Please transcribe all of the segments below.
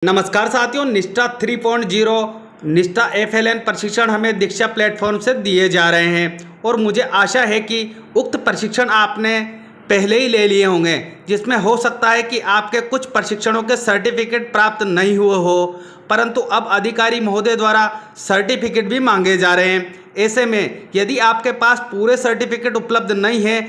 नमस्कार साथियों, निष्ठा 3.0 निष्ठा FLN प्रशिक्षण हमें दीक्षा प्लेटफॉर्म से दिए जा रहे हैं और मुझे आशा है कि उक्त प्रशिक्षण आपने पहले ही ले लिए होंगे, जिसमें हो सकता है कि आपके कुछ प्रशिक्षणों के सर्टिफिकेट प्राप्त नहीं हुए हो, परंतु अब अधिकारी महोदय द्वारा सर्टिफिकेट भी मांगे जा रहे हैं। ऐसे में यदि आपके पास पूरे सर्टिफिकेट उपलब्ध नहीं है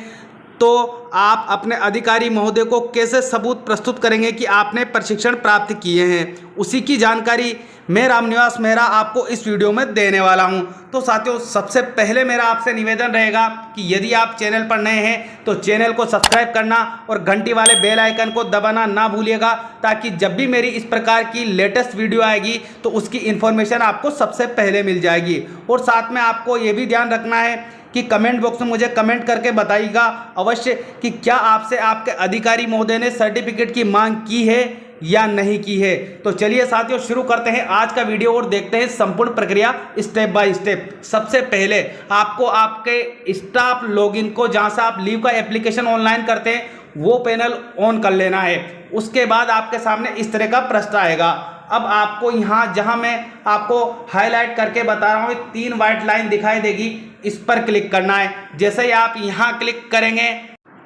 तो आप अपने अधिकारी महोदय को कैसे सबूत प्रस्तुत करेंगे कि आपने प्रशिक्षण प्राप्त किए हैं, उसी की जानकारी मैं रामनिवास मेहरा आपको इस वीडियो में देने वाला हूं। तो साथियों, सबसे पहले मेरा आपसे निवेदन रहेगा कि यदि आप चैनल पर नए हैं तो चैनल को सब्सक्राइब करना और घंटी वाले बेल आइकन को दबाना ना भूलिएगा, ताकि जब भी मेरी इस प्रकार की लेटेस्ट वीडियो आएगी तो उसकी इन्फॉर्मेशन आपको सबसे पहले मिल जाएगी। और साथ में आपको ये भी ध्यान रखना है कि कमेंट बॉक्स में मुझे कमेंट करके बताइएगा अवश्य कि क्या आपसे आपके अधिकारी महोदय ने सर्टिफिकेट की मांग की है या नहीं की है। तो चलिए साथियों, शुरू करते हैं आज का वीडियो और देखते हैं संपूर्ण प्रक्रिया स्टेप बाय स्टेप। सबसे पहले आपको आपके स्टाफ लॉगिन को, जहां से आप लीव का एप्लीकेशन ऑनलाइन करते हैं, वो पैनल ऑन कर लेना है। उसके बाद आपके सामने इस तरह का प्रश्न आएगा। अब आपको यहाँ, जहाँ मैं आपको हाईलाइट करके बता रहा हूँ, 3 वाइट लाइन दिखाई देगी, इस पर क्लिक करना है। जैसे ही आप यहाँ क्लिक करेंगे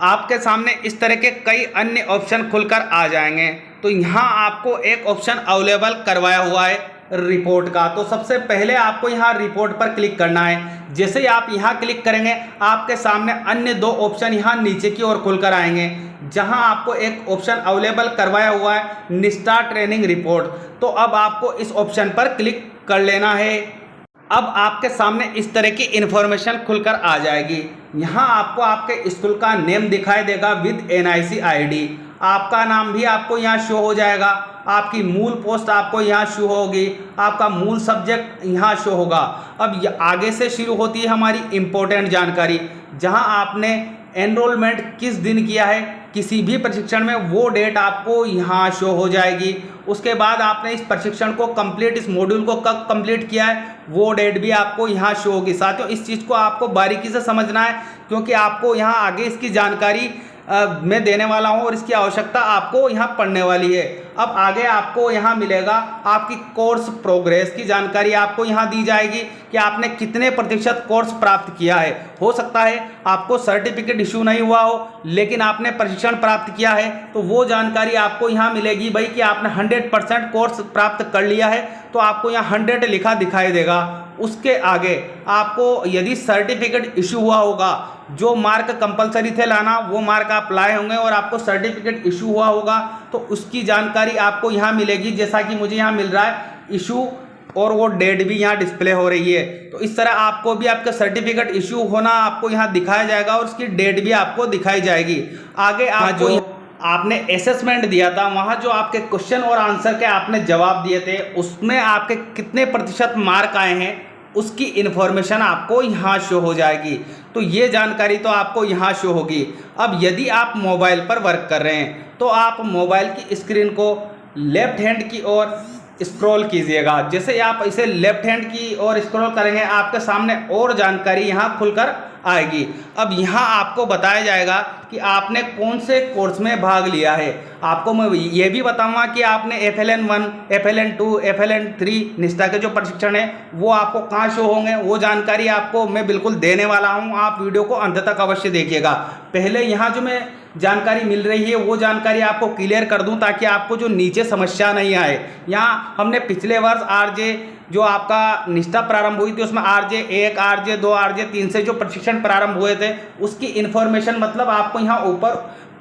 आपके सामने इस तरह के कई अन्य ऑप्शन खुलकर आ जाएंगे। तो यहाँ आपको एक ऑप्शन अवेलेबल करवाया हुआ है रिपोर्ट का। तो सबसे पहले आपको यहाँ रिपोर्ट पर क्लिक करना है। जैसे ही आप यहाँ क्लिक करेंगे आपके सामने अन्य 2 ऑप्शन यहाँ नीचे की ओर खुलकर आएंगे, जहां आपको एक ऑप्शन अवेलेबल करवाया हुआ है निष्ठा ट्रेनिंग रिपोर्ट। तो अब आपको इस ऑप्शन पर क्लिक कर लेना है। अब आपके सामने इस तरह की इंफॉर्मेशन खुलकर आ जाएगी। यहाँ आपको आपके स्कूल का नेम दिखाई देगा विद NIC ID। आपका नाम भी आपको यहाँ शो हो जाएगा, आपकी मूल पोस्ट आपको यहाँ शो होगी, आपका मूल सब्जेक्ट यहाँ शो होगा। अब आगे से शुरू होती है हमारी इम्पोर्टेंट जानकारी, जहाँ आपने एनरोलमेंट किस दिन किया है किसी भी प्रशिक्षण में, वो डेट आपको यहाँ शो हो जाएगी। उसके बाद आपने इस प्रशिक्षण को कंप्लीट, इस मॉड्यूल को कब कंप्लीट किया है, वो डेट भी आपको यहाँ शो होगी। साथियों, इस चीज़ को आपको बारीकी से समझना है, क्योंकि आपको यहाँ आगे इसकी जानकारी मैं देने वाला हूँ और इसकी आवश्यकता आपको यहाँ पढ़ने वाली है। अब आगे आपको यहाँ मिलेगा आपकी कोर्स प्रोग्रेस की जानकारी आपको यहाँ दी जाएगी कि आपने कितने प्रतिशत कोर्स प्राप्त किया है। हो सकता है आपको सर्टिफिकेट इशू नहीं हुआ हो, लेकिन आपने प्रशिक्षण प्राप्त किया है, तो वो जानकारी आपको यहाँ मिलेगी भाई कि आपने 100% कोर्स प्राप्त कर लिया है, तो आपको यहाँ 100 लिखा दिखाई देगा। उसके आगे आपको यदि सर्टिफिकेट इशू हुआ होगा, जो मार्क कंपलसरी थे लाना वो मार्क आप लाए होंगे और आपको सर्टिफिकेट इशू हुआ होगा, तो उसकी जानकारी आपको यहाँ मिलेगी। जैसा कि मुझे यहाँ मिल रहा है इशू, और वो डेट भी यहाँ डिस्प्ले हो रही है। तो इस तरह आपको भी आपका सर्टिफिकेट इशू होना आपको यहाँ दिखाया जाएगा और उसकी डेट भी आपको दिखाई जाएगी। आगे आप जो आपने असेसमेंट दिया था, वहाँ जो आपके क्वेश्चन और आंसर के आपने जवाब दिए थे, उसमें आपके कितने प्रतिशत मार्क आए हैं, उसकी इन्फॉर्मेशन आपको यहाँ शो हो जाएगी। तो ये जानकारी तो आपको यहाँ शो होगी। अब यदि आप मोबाइल पर वर्क कर रहे हैं तो आप मोबाइल की स्क्रीन को लेफ्ट हैंड की ओर स्क्रॉल कीजिएगा। जैसे आप इसे लेफ्ट हैंड की ओर स्क्रॉल करेंगे आपके सामने और जानकारी यहाँ खुलकर आएगी। अब यहाँ आपको बताया जाएगा कि आपने कौन से कोर्स में भाग लिया है। आपको मैं ये भी बताऊंगा कि आपने FLN 1, FLN 2, FLN 3 निष्ठा के जो प्रशिक्षण है वो आपको कहाँ शो होंगे, वो जानकारी आपको मैं बिल्कुल देने वाला हूँ। आप वीडियो को अंत तक अवश्य देखिएगा। पहले यहाँ जो मैं जानकारी मिल रही है वो जानकारी आपको क्लियर कर दूं, ताकि आपको जो नीचे समस्या नहीं आए। यहाँ हमने पिछले वर्ष RJ जो आपका निष्ठा प्रारंभ हुई थी, उसमें RJ 1, RJ 2, RJ 3 से जो प्रशिक्षण प्रारंभ हुए थे, उसकी इन्फॉर्मेशन, मतलब आपको यहाँ ऊपर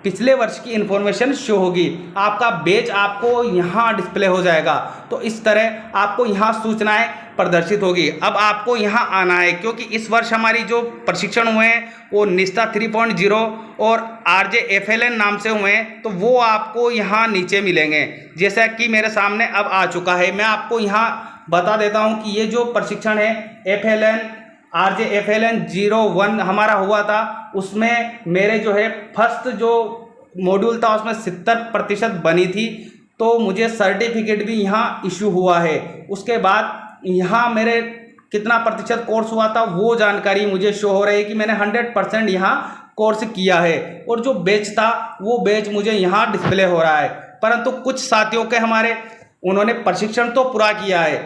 पिछले वर्ष की इन्फॉर्मेशन शो होगी। आपका बैच आपको यहाँ डिस्प्ले हो जाएगा। तो इस तरह आपको यहाँ सूचनाएं प्रदर्शित होगी। अब आपको यहाँ आना है, क्योंकि इस वर्ष हमारी जो प्रशिक्षण हुए हैं वो निष्ठा 3.0 और RJ FLN नाम से हुए हैं, तो वो आपको यहाँ नीचे मिलेंगे। जैसा कि मेरे सामने अब आ चुका है, मैं आपको यहाँ बता देता हूँ कि ये जो प्रशिक्षण है RJ FLN 01 हमारा हुआ था, उसमें मेरे जो है फर्स्ट जो मॉड्यूल था उसमें 70% बनी थी, तो मुझे सर्टिफिकेट भी यहाँ इशू हुआ है। उसके बाद यहाँ मेरे कितना प्रतिशत कोर्स हुआ था वो जानकारी मुझे शो हो रही है कि मैंने 100% यहाँ कोर्स किया है, और जो बैच था वो बैच मुझे यहाँ डिस्प्ले हो रहा है। परंतु कुछ साथियों के हमारे उन्होंने प्रशिक्षण तो पूरा किया है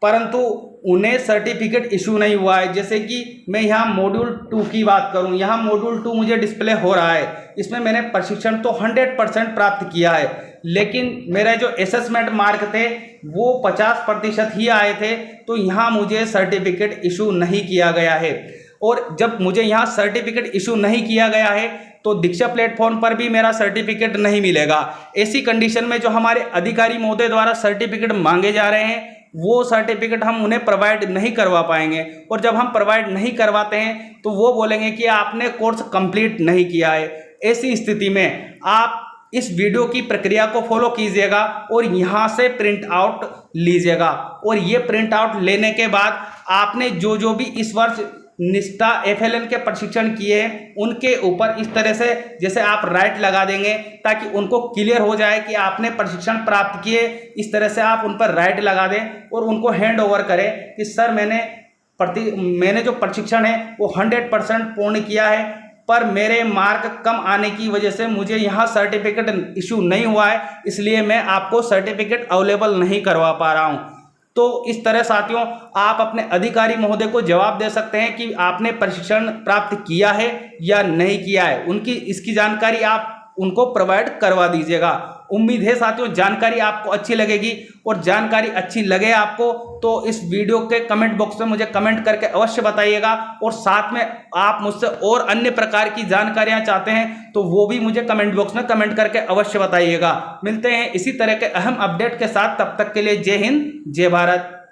परंतु उन्हें सर्टिफिकेट इशू नहीं हुआ है। जैसे कि मैं यहाँ मॉड्यूल 2 की बात करूँ, यहाँ मॉड्यूल 2 मुझे डिस्प्ले हो रहा है, इसमें मैंने प्रशिक्षण तो 100% प्राप्त किया है, लेकिन मेरे जो असेसमेंट मार्क थे वो 50% ही आए थे, तो यहाँ मुझे सर्टिफिकेट इशू नहीं किया गया है। और जब मुझे यहाँ सर्टिफिकेट इशू नहीं किया गया है तो दीक्षा प्लेटफॉर्म पर भी मेरा सर्टिफिकेट नहीं मिलेगा। ऐसी कंडीशन में जो हमारे अधिकारी महोदय द्वारा सर्टिफिकेट मांगे जा रहे हैं वो सर्टिफिकेट हम उन्हें प्रोवाइड नहीं करवा पाएंगे, और जब हम प्रोवाइड नहीं करवाते हैं तो वो बोलेंगे कि आपने कोर्स कंप्लीट नहीं किया है। ऐसी स्थिति में आप इस वीडियो की प्रक्रिया को फॉलो कीजिएगा और यहाँ से प्रिंट आउट लीजिएगा, और ये प्रिंट आउट लेने के बाद आपने जो भी इस वर्ष निष्ठा FLN के प्रशिक्षण किए हैं उनके ऊपर इस तरह से जैसे आप राइट लगा देंगे ताकि उनको क्लियर हो जाए कि आपने प्रशिक्षण प्राप्त किए। इस तरह से आप उन पर राइट लगा दें और उनको हैंड ओवर करें कि सर मैंने जो प्रशिक्षण है वो 100% पूर्ण किया है, पर मेरे मार्क कम आने की वजह से मुझे यहाँ सर्टिफिकेट इशू नहीं हुआ है, इसलिए मैं आपको सर्टिफिकेट अवेलेबल नहीं करवा पा रहा हूँ। तो इस तरह साथियों आप अपने अधिकारी महोदय को जवाब दे सकते हैं कि आपने प्रशिक्षण प्राप्त किया है या नहीं किया है, उनकी इसकी जानकारी आप उनको प्रोवाइड करवा दीजिएगा। उम्मीद है साथियों जानकारी आपको अच्छी लगेगी, और जानकारी अच्छी लगे आपको तो इस वीडियो के कमेंट बॉक्स में मुझे कमेंट करके अवश्य बताइएगा, और साथ में आप मुझसे और अन्य प्रकार की जानकारियां चाहते हैं तो वो भी मुझे कमेंट बॉक्स में कमेंट करके अवश्य बताइएगा। मिलते हैं इसी तरह के अहम अपडेट के साथ, तब तक के लिए जय हिंद जय भारत।